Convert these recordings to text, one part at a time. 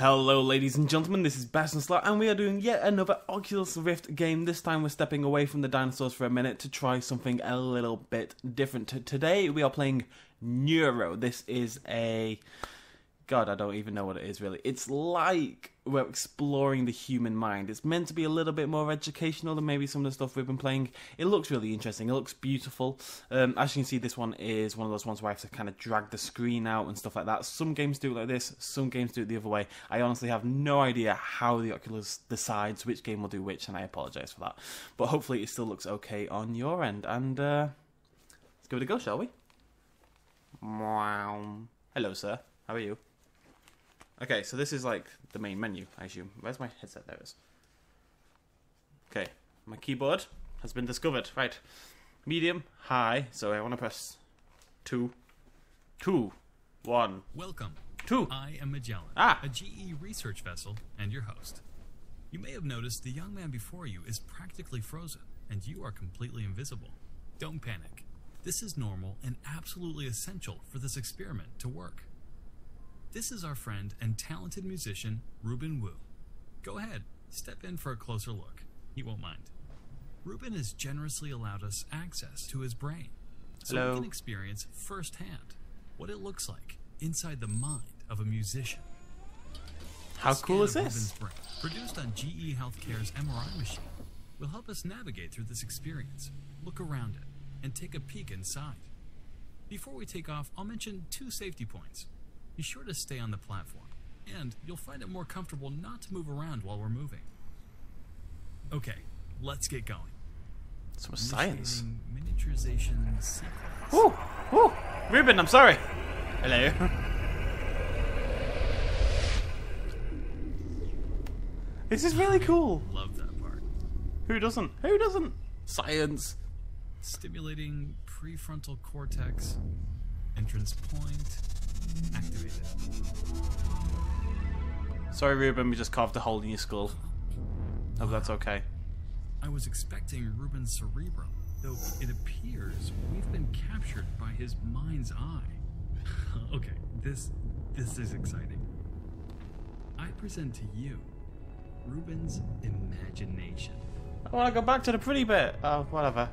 Hello ladies and gentlemen, this is BestInSlot and we are doing yet another Oculus Rift game. This time we're stepping away from the dinosaurs for a minute to try something a little bit different. Today we are playing Neuro. This is a... God, I don't even know what it is really. It's like we're exploring the human mind. It's meant to be a little bit more educational than maybe some of the stuff we've been playing. It looks really interesting. It looks beautiful. As you can see, this one is one of those ones where I have to kind of drag the screen out and stuff like that. Some games do it like this. Some games do it the other way. I honestly have no idea how the Oculus decides which game will do which, and I apologise for that. But hopefully it still looks okay on your end. And let's give it a go, shall we? Wow. Hello, sir. How are you? Okay, so this is like the main menu, I assume. Where's my headset? There it is. Okay, my keyboard has been discovered. Right. Medium, high. So I want to press 2, 1. Welcome. 2. I am Magellan, a GE research vessel and your host. You may have noticed the young man before you is practically frozen, and you are completely invisible. Don't panic. This is normal and absolutely essential for this experiment to work. This is our friend and talented musician, Ruben Wu. Go ahead, step in for a closer look. He won't mind. Ruben has generously allowed us access to his brain, so we can experience firsthand what it looks like inside the mind of a musician. How cool is this? Ruben's brain, produced on GE Healthcare's MRI machine, will help us navigate through this experience, look around it, and take a peek inside. Before we take off, I'll mention 2 safety points. Be sure to stay on the platform, and you'll find it more comfortable not to move around while we're moving. Okay, let's get going. Some science. Miniaturization sequence. Woo! Woo! Ruben, I'm sorry. Hello. This is really cool. Love that part. Who doesn't? Who doesn't? Science. Stimulating prefrontal cortex. Entrance point. Activated. Sorry, Ruben, we just carved a hole in your skull. Hope that's okay. I was expecting Ruben's cerebrum, though it appears we've been captured by his mind's eye. Okay, this is exciting. I present to you Ruben's imagination. I want to go back to the pretty bit. Oh, whatever.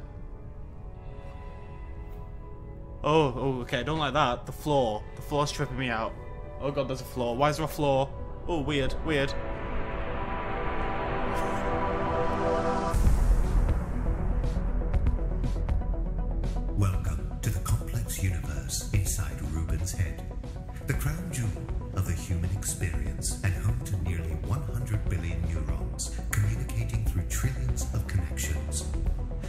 Oh, okay, I don't like that. The floor. The floor's tripping me out. Oh god, there's a floor. Why is there a floor? Oh, weird, weird. Welcome to the complex universe inside Ruben's head. The crown jewel of the human experience and home to nearly 100 billion neurons communicating through trillions of connections.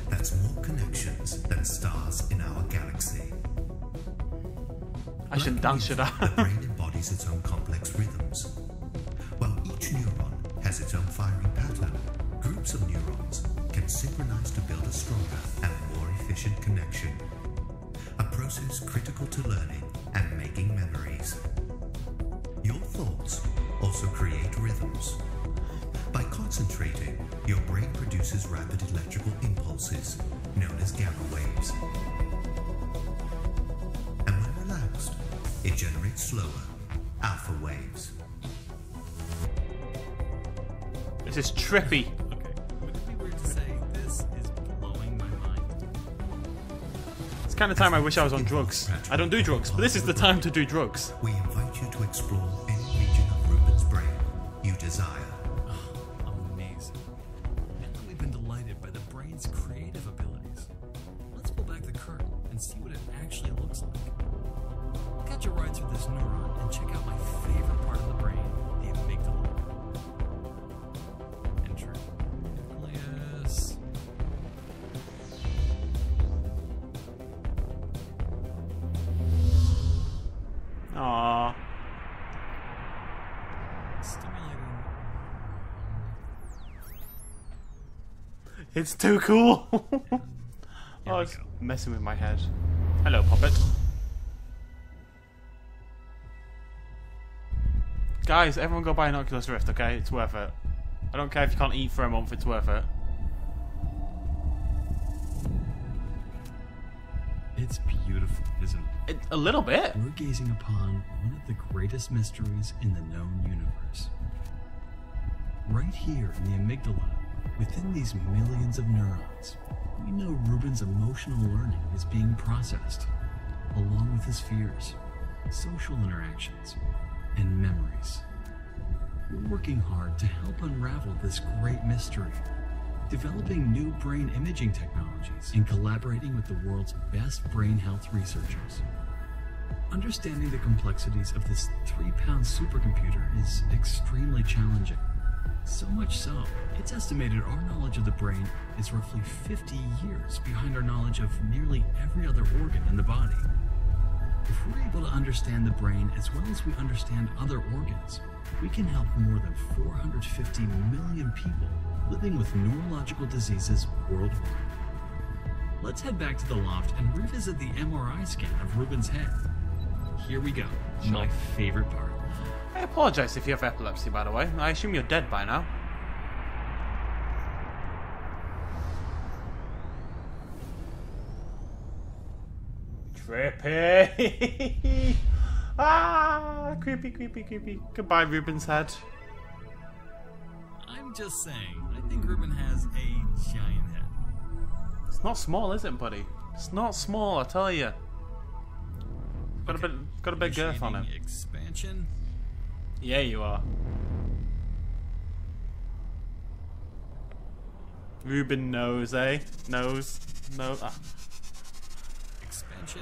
That's more connections than stars in our galaxy. I shouldn't dance, should I? The brain embodies its own complex rhythms. While each neuron has its own firing pattern, groups of neurons can synchronize to build a stronger and more efficient connection. A process critical to learning and making memories. Your thoughts also create rhythms. By concentrating, your brain produces rapid electrical impulses, known as gamma waves. And when relaxed, it generates slower, alpha waves. This is trippy. Okay, would it be weird to say this is blowing my mind? It's kind of time I wish I was on drugs. I don't do drugs, but this is the time to do drugs. We invite you to explore any region of Ruben's brain you desire. Amazing. Now that we've been delighted by the brain's creative abilities, let's pull back the curtain and see what it actually looks like. Catch a ride through this neuron and check out my favorite part of the brain, the amygdala. Enter nucleus. Aww. Stimulating. It's too cool. Here Oh, we it's go. messing with my head. Hello, puppet. Guys, everyone go buy an Oculus Rift, okay? It's worth it. I don't care if you can't eat for a month, it's worth it. It's beautiful, isn't it? A little bit. We're gazing upon one of the greatest mysteries in the known universe. Right here in the amygdala, within these millions of neurons, we know Ruben's emotional learning is being processed, along with his fears, social interactions, and memories. We're working hard to help unravel this great mystery, developing new brain imaging technologies and collaborating with the world's best brain health researchers. Understanding the complexities of this 3-pound supercomputer is extremely challenging. So much so, it's estimated our knowledge of the brain is roughly 50 years behind our knowledge of nearly every other organ in the body. If we're able to understand the brain as well as we understand other organs, we can help more than 450 million people living with neurological diseases worldwide. Let's head back to the loft and revisit the MRI scan of Ruben's head. Here we go, my favorite part. I apologize if you have epilepsy, by the way. I assume you're dead by now. Trippy! Ah, creepy, creepy, creepy. Goodbye, Ruben's head. I'm just saying, I think Ruben has a giant head. It's not small, is it, buddy? It's not small, I tell you. Got a bit girth on it. Expansion. Yeah, you are. Ruben knows, eh? Knows. No. Ah. Expansion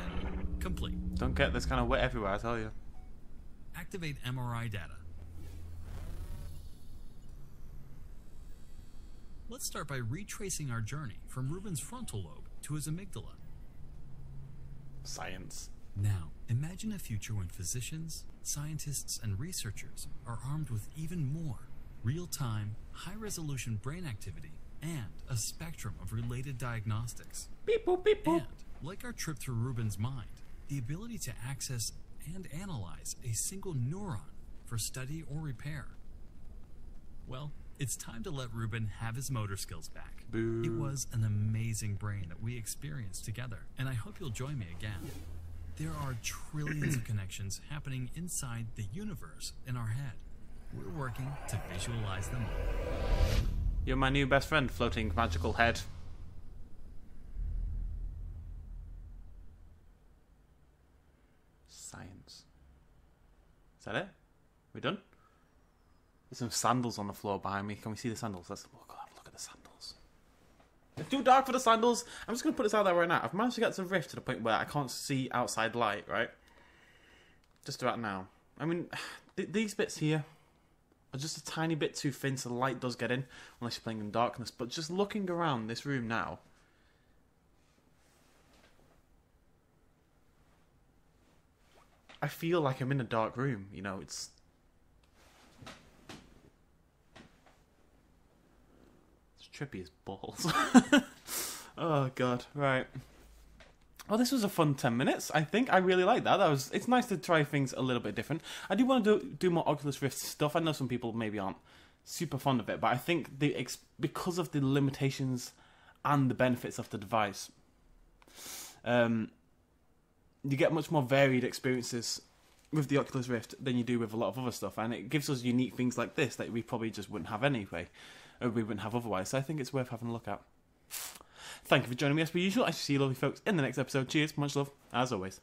complete. Don't get this kind of wet everywhere, I tell you. Activate MRI data. Let's start by retracing our journey from Ruben's frontal lobe to his amygdala. Science. Now, imagine a future when physicians, scientists, and researchers are armed with even more real-time, high-resolution brain activity and a spectrum of related diagnostics. Beep boop, beep boop. And, like our trip through Ruben's mind, the ability to access and analyze a single neuron for study or repair. Well, it's time to let Ruben have his motor skills back. Boo. It was an amazing brain that we experienced together, and I hope you'll join me again. There are trillions of connections happening inside the universe in our head. We're working to visualize them all. You're my new best friend, floating magical head. Science. Is that it? We done? There's some sandals on the floor behind me. Can we see the sandals? Let's look at the sandals. It's too dark for the sandals. I'm just going to put this out there right now. I've managed to get to the Rift to the point where I can't see outside light, right? Just about now. I mean, these bits here are just a tiny bit too thin so the light does get in, unless you're playing in darkness. But just looking around this room now, I feel like I'm in a dark room. You know, it's trippy as balls. Oh god, right. Well, this was a fun 10 minutes, I think. I really like that. It's nice to try things a little bit different. I do want to do more Oculus Rift stuff. I know some people maybe aren't super fond of it, but I think because of the limitations and the benefits of the device, you get much more varied experiences with the Oculus Rift than you do with a lot of other stuff, and it gives us unique things like this that we probably just wouldn't have anyway, or we wouldn't have otherwise. So I think it's worth having a look at. Thank you for joining me as per usual. I shall see you lovely folks in the next episode. Cheers, much love, as always.